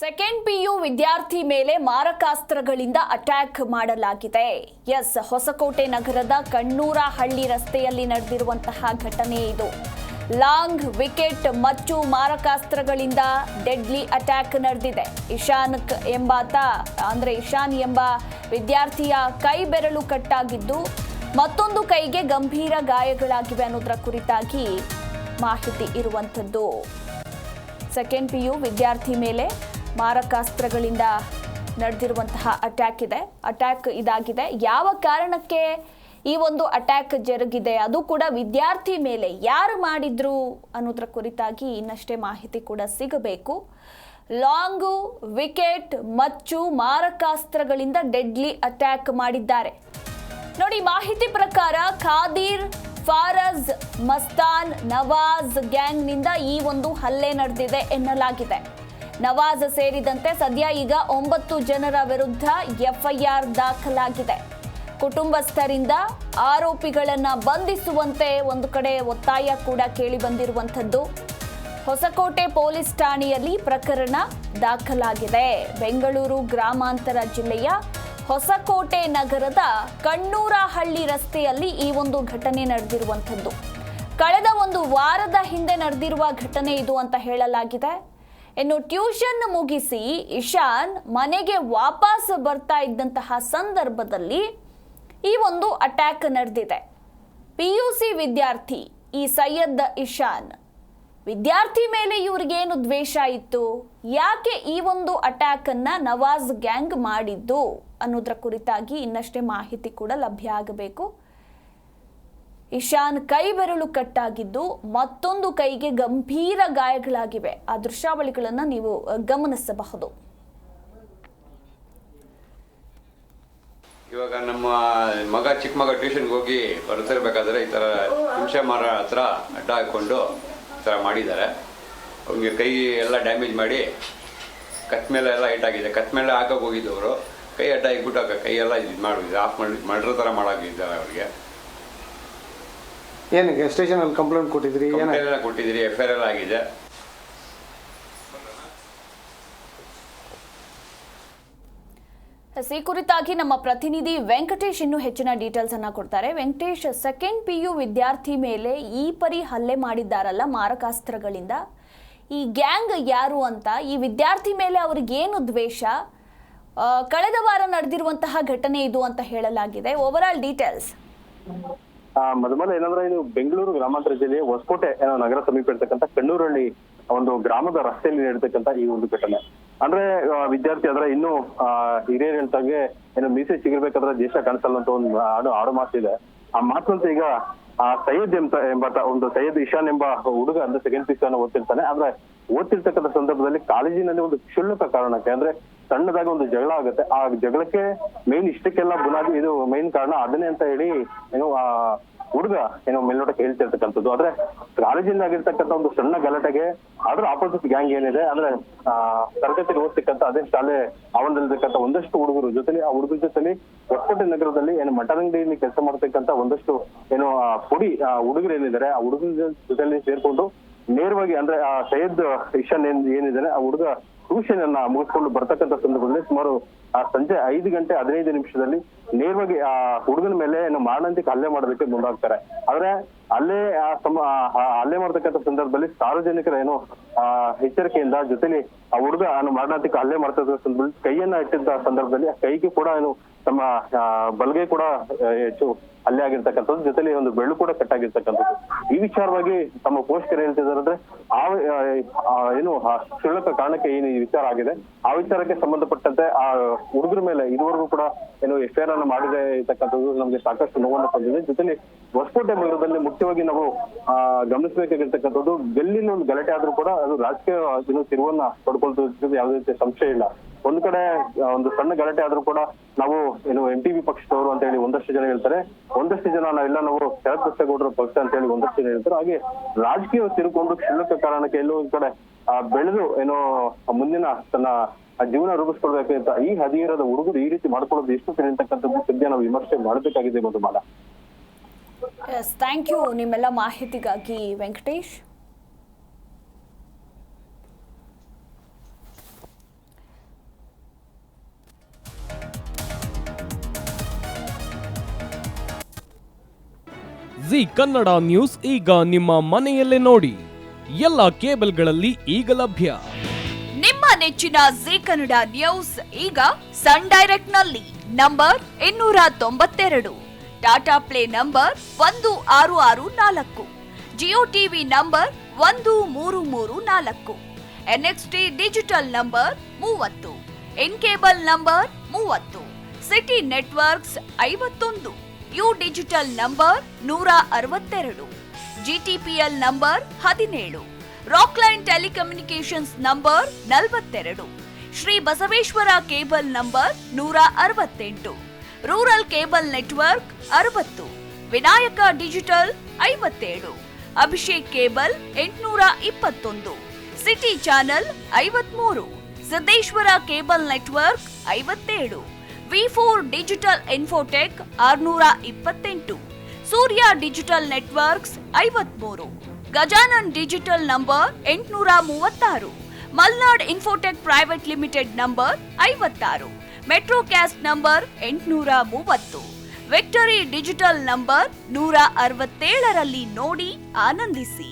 Second PU ವಿದ್ಯಾರ್ಥಿ ಮೇಲೆ ಮಾರಕಾಸ್ತ್ರಗಳಿಂದ attack ಮಾಡಲಾಗಿದೆ. ಹೊಸಕೋಟೆ ನಗರದ ಕಣ್ಣೂರಹಳ್ಳಿ ರಸ್ತೆಯಲ್ಲಿ ನಡೆದಿರುವಂತಹ ಘಟನೆ ಇದು. ಲಾಂಗ್ ವಿಕೆಟ್ ಮತ್ತು ಮಾರಕಾಸ್ತ್ರಗಳಿಂದ ಡೆಡ್ಲಿ ಅಟ್ಯಾಕ್ ನಡೆದಿದೆ. ಇಶಾನ್ ಎಂಬ ವಿದ್ಯಾರ್ಥಿಯ ಕೈ ಬೆರಳು ಕಟ್ಟಾಗಿದ್ದು ಮತ್ತೊಂದು ಕೈಗೆ ಗಂಭೀರ ಗಾಯಗಳಾಗಿವೆ ಅನ್ನೋದರ ಕುರಿತಾಗಿ ಮಾಹಿತಿ ಇರುವಂಥದ್ದು. ಸೆಕೆಂಡ್ ಪಿಯು ವಿದ್ಯಾರ್ಥಿ ಮೇಲೆ ಮಾರಕಾಸ್ತ್ರಗಳಿಂದ ನಡೆದಿರುವಂತಹ ಅಟ್ಯಾಕ್ ಇದಾಗಿದೆ. ಯಾವ ಕಾರಣಕ್ಕೆ ಈ ಒಂದು ಅಟ್ಯಾಕ್ ಜರುಗಿದೆ, ಅದು ಕೂಡ ವಿದ್ಯಾರ್ಥಿ ಮೇಲೆ ಯಾರು ಮಾಡಿದ್ರು ಅನ್ನೋದರ ಕುರಿತಾಗಿ ಇನ್ನಷ್ಟೇ ಮಾಹಿತಿ ಕೂಡ ಸಿಗಬೇಕು. ಲಾಂಗು ವಿಕೆಟ್ ಮತ್ತು ಮಾರಕಾಸ್ತ್ರಗಳಿಂದ ಡೆಡ್ಲಿ ಅಟ್ಯಾಕ್ ಮಾಡಿದ್ದಾರೆ. ನೋಡಿ, ಮಾಹಿತಿ ಪ್ರಕಾರ ಖಾದೀರ್, ಫಾರಜ್, ಮಸ್ತಾನ್, ನವಾಜ್ ಗ್ಯಾಂಗ್ನಿಂದ ಈ ಒಂದು ಹಲ್ಲೆ ನಡೆದಿದೆ ಎನ್ನಲಾಗಿದೆ. ನವಾಜ್ ಸೇರಿದಂತೆ ಸದ್ಯ ಈಗ 9 ಜನರ ವಿರುದ್ಧ ಎಫ್ಐಆರ್ ದಾಖಲಾಗಿದೆ. ಕುಟುಂಬಸ್ಥರಿಂದ ಆರೋಪಿಗಳನ್ನ ಬಂಧಿಸುವಂತೆ ಒಂದು ಕಡೆ ಒತ್ತಾಯ ಕೂಡ ಕೇಳಿ ಬಂದಿರುವಂಥದ್ದು. ಹೊಸಕೋಟೆ ಪೊಲೀಸ್ ಠಾಣೆಯಲ್ಲಿ ಪ್ರಕರಣ ದಾಖಲಾಗಿದೆ. ಬೆಂಗಳೂರು ಗ್ರಾಮಾಂತರ ಜಿಲ್ಲೆಯ ಹೊಸಕೋಟೆ ನಗರದ ಕಣ್ಣೂರಹಳ್ಳಿ ರಸ್ತೆಯಲ್ಲಿ ಈ ಒಂದು ಘಟನೆ ನಡೆದಿರುವಂಥದ್ದು. ಕಳೆದ ಒಂದು ವಾರದ ಹಿಂದೆ ನಡೆದಿರುವ ಘಟನೆ ಇದು ಅಂತ ಹೇಳಲಾಗಿದೆ. ಇನ್ನು ಟ್ಯೂಷನ್ ಮುಗಿಸಿ ಇಶಾನ್ ಮನೆಗೆ ವಾಪಸ್ ಬರ್ತಾ ಇದ್ದಂತಹ ಸಂದರ್ಭದಲ್ಲಿ ಈ ಒಂದು ಅಟ್ಯಾಕ್ ನಡೆದಿದೆ. PUC ವಿದ್ಯಾರ್ಥಿ ಈ ಸೈಯದ್ ಇಶಾನ್ ವಿದ್ಯಾರ್ಥಿ ಮೇಲೆ ಇವ್ರಿಗೇನು ದ್ವೇಷ ಇತ್ತು, ಯಾಕೆ ಈ ಒಂದು ಅಟ್ಯಾಕ್ ಅನ್ನ ನವಾಜ್ ಗ್ಯಾಂಗ್ ಮಾಡಿದ್ದು ಅನ್ನೋದ್ರ ಕುರಿತಾಗಿ ಇನ್ನಷ್ಟೇ ಮಾಹಿತಿ ಕೂಡ ಲಭ್ಯ ಆಗಬೇಕು. ಇಶಾನ್ ಕೈ ಬೆರಳು ಕಟ್ಟಾಗಿದ್ದು ಮತ್ತೊಂದು ಕೈಗೆ ಗಂಭೀರ ಗಾಯಗಳಾಗಿವೆ. ಆ ದೃಶ್ಯಾವಳಿಗಳನ್ನು ನೀವು ಗಮನಿಸಬಹುದು. ಇವಾಗ ನಮ್ಮ ಚಿಕ್ಕ ಮಗ ಟ್ಯೂಷನ್ಗೆ ಹೋಗಿ ಬರ್ತಿರ್ಬೇಕಾದ್ರೆ ಈ ಥರ ಹುಣಸೆ ಮರ ಹತ್ರ ಅಡ್ಡ ಹಾಕ್ಕೊಂಡು ಈ ಥರ ಮಾಡಿದ್ದಾರೆ. ಅವ್ನಿಗೆ ಕೈ ಎಲ್ಲ ಡ್ಯಾಮೇಜ್ ಮಾಡಿ ಕತ್ ಮೇಲೆ ಎಲ್ಲ ಏಟಾಗಿದೆ. ಕತ್ ಮೇಲೆ ಹಾಕೋಕೆ ಹೋಗಿದ್ದವರು ಕೈ ಅಡ್ಡ ಹಾಕ್ಬಿಟ್ಟು ಕೈ ಎಲ್ಲ ಇದು ಮಾಡಿದ್ರು, ಆಫ್ ಮಾಡಿ ಮರ್ಡರ್ ಥರ ಮಾಡಾಕಿದ್ದಾರೆ. ಅವ್ರಿಗೆ ಏನಕ್ಕೆ ಸ್ಟೇಷನಲ್ಲಿ ಕಂಪ್ಲೇಂಟ್ ಕೊಟ್ಟಿದ್ರಿ? ಕೊಟ್ಟಿದ್ದೀರಿ, FIR ಆಗಿದೆ. ಈ ಕುರಿತಾಗಿ ನಮ್ಮ ಪ್ರತಿನಿಧಿ ವೆಂಕಟೇಶ್ ಇನ್ನೂ ಹೆಚ್ಚಿನ ಡೀಟೇಲ್ಸ್ ಅನ್ನ ಕೊಡ್ತಾರೆ. ವೆಂಕಟೇಶ್, ಸೆಕೆಂಡ್ PU ವಿದ್ಯಾರ್ಥಿ ಮೇಲೆ ಈ ಪರಿ ಹಲ್ಲೆ ಮಾಡಿದ್ದಾರಲ್ಲ ಮಾರಕಾಸ್ತ್ರಗಳಿಂದ, ಈ ಗ್ಯಾಂಗ್ ಯಾರು ಅಂತ, ಈ ವಿದ್ಯಾರ್ಥಿ ಮೇಲೆ ಅವ್ರಿಗೇನು ದ್ವೇಷ, ಕಳೆದ ವಾರ ನಡೆದಿರುವಂತಹ ಘಟನೆ ಇದು ಅಂತ ಹೇಳಲಾಗಿದೆ. Over all details. ಮೊದಲ ಏನಂದ್ರೆ ಇದು ಬೆಂಗಳೂರು ಗ್ರಾಮಾಂತರ ಜಿಲ್ಲೆಯ ಹೊಸಕೋಟೆ ನಗರ ಸಮೀಪ ಇರ್ತಕ್ಕಂಥ ಕಣ್ಣೂರಹಳ್ಳಿ ಒಂದು ಗ್ರಾಮದ ರಸ್ತೆಯಲ್ಲಿ ನಡೆತಕ್ಕಂಥ ಈ ಒಂದು ಘಟನೆ. ಅಂದ್ರೆ ವಿದ್ಯಾರ್ಥಿ ಅಂದ್ರೆ ಇನ್ನು ಹಿರಿಯರು ಹೇಳ್ತಾಗೆ ಏನು ಮೀಸೆ ಚಿಗಿರ್ಬೇಕಾದ್ರೆ ದೇಶ ಕಾಣಿಸಲ್ಲ ಅಂತ ಒಂದು ಆಡು ಮಾತಿದೆ. ಆ ಮಾತಂತ ಈಗ ಸೈಯದ್ ಒಂದು ಸೈಯದ್ ಇಶಾನ್ ಎಂಬ ಹುಡುಗ ಅಂದ್ರೆ ಸೆಕೆಂಡ್ PUC ಓದ್ತಿರ್ತಾನೆ. ಆದ್ರೆ ಓದ್ತಿರ್ತಕ್ಕಂಥ ಸಂದರ್ಭದಲ್ಲಿ ಕಾಲೇಜಿನಲ್ಲಿ ಒಂದು ಕ್ಷುಲ್ಲಕ ಕಾರಣಕ್ಕೆ ಅಂದ್ರೆ ಸಣ್ಣದಾಗಿ ಒಂದು ಜಗಳ ಆಗುತ್ತೆ. ಆ ಜಗಳಕ್ಕೆ ಮೇನ್ ಇಷ್ಟಕ್ಕೆಲ್ಲ ಬುನಾದಿ ಇದು ಮೇನ್ ಕಾರಣ ಅದನ್ನೇ ಅಂತ ಹೇಳಿ ಏನು ಹುಡುಗ ಏನೋ ಮೇಲ್ನೋಟಕ್ಕೆ ಹೇಳ್ತಿರ್ತಕ್ಕಂಥದ್ದು. ಆದ್ರೆ ಕಾಲೇಜಿಂದ ಆಗಿರ್ತಕ್ಕಂಥ ಒಂದು ಸಣ್ಣ ಗಲಾಟೆಗೆ ಅದ್ರ ಆಪೋಸಿಟ್ ಗ್ಯಾಂಗ್ ಏನಿದೆ ಅಂದ್ರೆ ತರಗತಿಗೆ ಓದ್ತಕ್ಕಂಥ ಅದೇ ಶಾಲೆ ಆವರಣದಲ್ಲಿರ್ತಕ್ಕಂಥ ಒಂದಷ್ಟು ಹುಡುಗರು ಜೊತೆಲಿ ಆ ಹುಡುಗರ ಜೊತೆಲಿ ಹೊಸಕೋಟೆ ನಗರದಲ್ಲಿ ಏನು ಮಟರಂಗಡಿಯಲ್ಲಿ ಕೆಲಸ ಮಾಡ್ತಕ್ಕಂಥ ಒಂದಷ್ಟು ಏನು ಪುಡಿ ಹುಡುಗರು ಏನಿದ್ದಾರೆ ಆ ಹುಡುಗರ ಜೊತೆಲಿ ಸೇರ್ಕೊಂಡು ನೇರವಾಗಿ ಅಂದ್ರೆ ಆ ಸೈಯದ್ ಇಶಾನ್ ಏನಿದ್ದಾನೆ ಆ ಹುಡುಗ ಟ್ಯೂಷನ್ ಅನ್ನ ಮುಗಿಸ್ಕೊಂಡು ಬರ್ತಕ್ಕಂಥ ಸಂದರ್ಭದಲ್ಲಿ ಸುಮಾರು ಸಂಜೆ 5:15 ನೇರವಾಗಿ ಆ ಹುಡುಗನ ಮೇಲೆ ಮಾರಣಾಂತಿಕ ಹಲ್ಲೆ ಮಾಡೋದಕ್ಕೆ ಮುಂದಾಗ್ತಾರೆ. ಆದ್ರೆ ಹಲ್ಲೆ ಮಾಡ್ತಕ್ಕಂಥ ಸಂದರ್ಭದಲ್ಲಿ ಸಾರ್ವಜನಿಕರ ಏನು ಎಚ್ಚರಿಕೆಯಿಂದ ಜೊತೆಲಿ ಆ ಹುಡುಗ ಮಾರಣಾಂತಿಕ ಹಲ್ಲೆ ಮಾಡ್ತಕ್ಕಂಥ ಸಂದರ್ಭದಲ್ಲಿ ಕೈಯನ್ನ ಇಟ್ಟಿದ್ದ ಸಂದರ್ಭದಲ್ಲಿ ಆ ಕೈಗೆ ಕೂಡ ಏನು ತಮ್ಮ ಬಲಗೈ ಕೂಡ ಹೆಚ್ಚು ಹಲ್ಲೆ ಆಗಿರ್ತಕ್ಕಂಥದ್ದು, ಜೊತೆಲಿ ಒಂದು ಬೆಳ್ಳು ಕೂಡ ಕಟ್ಟಾಗಿರ್ತಕ್ಕಂಥದ್ದು. ಈ ವಿಚಾರವಾಗಿ ತಮ್ಮ ಪೋಷಕರು ಹೇಳ್ತಿದ್ದಾರೆ ಅಂದ್ರೆ ಏನು ಕ್ಷುಲ್ಲಕ ಕಾರಣಕ್ಕೆ ಏನು ಈ ವಿಚಾರ ಆಗಿದೆ ಆ ವಿಚಾರಕ್ಕೆ ಸಂಬಂಧಪಟ್ಟಂತೆ ಆ ಹುಡುಗರ ಮೇಲೆ ಇದುವರೆಗೂ ಕೂಡ ಏನು FIR ಅನ್ನು ಮಾಡಿದೆ ಇರ್ತಕ್ಕಂಥದ್ದು ನಮ್ಗೆ ಸಾಕಷ್ಟು ನೋವನ್ನು ತಂದಿದೆ. ಜೊತೆಲಿ ಹೊಸಕೋಟೆ ನಗರದಲ್ಲಿ ಮುಖ್ಯವಾಗಿ ನಾವು ಗಮನಿಸಬೇಕಾಗಿರ್ತಕ್ಕಂಥದ್ದು ಗಲ್ಲಿನ ಒಂದು ಗಲಾಟೆ ಆದ್ರೂ ಕೂಡ ಅದು ರಾಜಕೀಯ ತಿರುವನ್ನ ಪಡ್ಕೊಳ್ತಿದ್ದು ಯಾವುದೇ ರೀತಿಯ ಸಂಶಯ ಇಲ್ಲ. ಒಂದ್ ಕಡೆ ಒಂದು ಸಣ್ಣ ಗಲಾಟೆ ಆದ್ರೂ ಕೂಡ ನಾವು ಏನು MTV ಪಕ್ಷದವರು ಅಂತ ಹೇಳಿ ಒಂದಷ್ಟು ಜನ ಹೇಳ್ತಾರೆ, ಒಂದಷ್ಟು ಜನ ನಾವು ಶರತ್ ಬಚ್ಚೇಗೌಡರ ಪಕ್ಷ ಅಂತ ಹೇಳಿ ಒಂದಷ್ಟು ಜನ ಹೇಳ್ತಾರೆ. ಹಾಗೆ ರಾಜಕೀಯ ತಿರುಕೊಂಡು ಕ್ಷುಲ್ಲಕ ಕಾರಣಕ್ಕೆ ಎಲ್ಲೋ ಒಂದ್ ಕಡೆ ಬೆಳೆದು ಏನೋ ಮುಂದಿನ ತನ್ನ ಜೀವನ ರೂಪಿಸ್ಕೊಳ್ಬೇಕಂತ ಈ ಹದಿಹರದ ಹುಡುಗರು ಈ ರೀತಿ ಮಾಡ್ಕೊಳ್ಳೋದು ಎಷ್ಟು ಸರಿ ಅಂತಕ್ಕಂಥದ್ದು ಸದ್ಯ ನಾವು ವಿಮರ್ಶೆ ಮಾಡಬೇಕಾಗಿದೆ ಮಧುಮಾಲ. ಥ್ಯಾಂಕ್ ಯು ನಿಮ್ಮೆಲ್ಲ ಮಾಹಿತಿಗಾಗಿ ವೆಂಕಟೇಶ್. ಜಿ ಕನ್ನಡ ನ್ಯೂಸ್ ಈಗ ನಿಮ್ಮ ಮನೆಯಲ್ಲೇ ನೋಡಿ. ಎಲ್ಲ ಕೇಬಲ್ಗಳಲ್ಲಿ ಈಗ ಲಭ್ಯ. ನಿಮ್ಮ ನೆಚ್ಚಿನ ಜಿ ಕನ್ನಡ ನ್ಯೂಸ್ ಈಗ ಸನ್ ಡೈರೆಕ್ಟ್ ನಲ್ಲಿ number 292, Tata play number 1664, Jio TV number 1334, NXT digital number 30, in cable number 30, city networks 51, U digital number 162, GTPL number 17, Rockline telecommunications number 42, Shri Basaveshwara cable number 168, rural cable network 60, Vinayaka digital 57, Abhishek cable 821, city channel 53, Siddeshwara cable network 57, V4 digital Infotech 628, Surya digital networks 53, Gajanan digital number 836, Malnad Infotech Private Limited number 56, Metrocast number 830, Victory digital number 167ರಲ್ಲಿ ನೋಡಿ ಆನಂದಿಸಿ.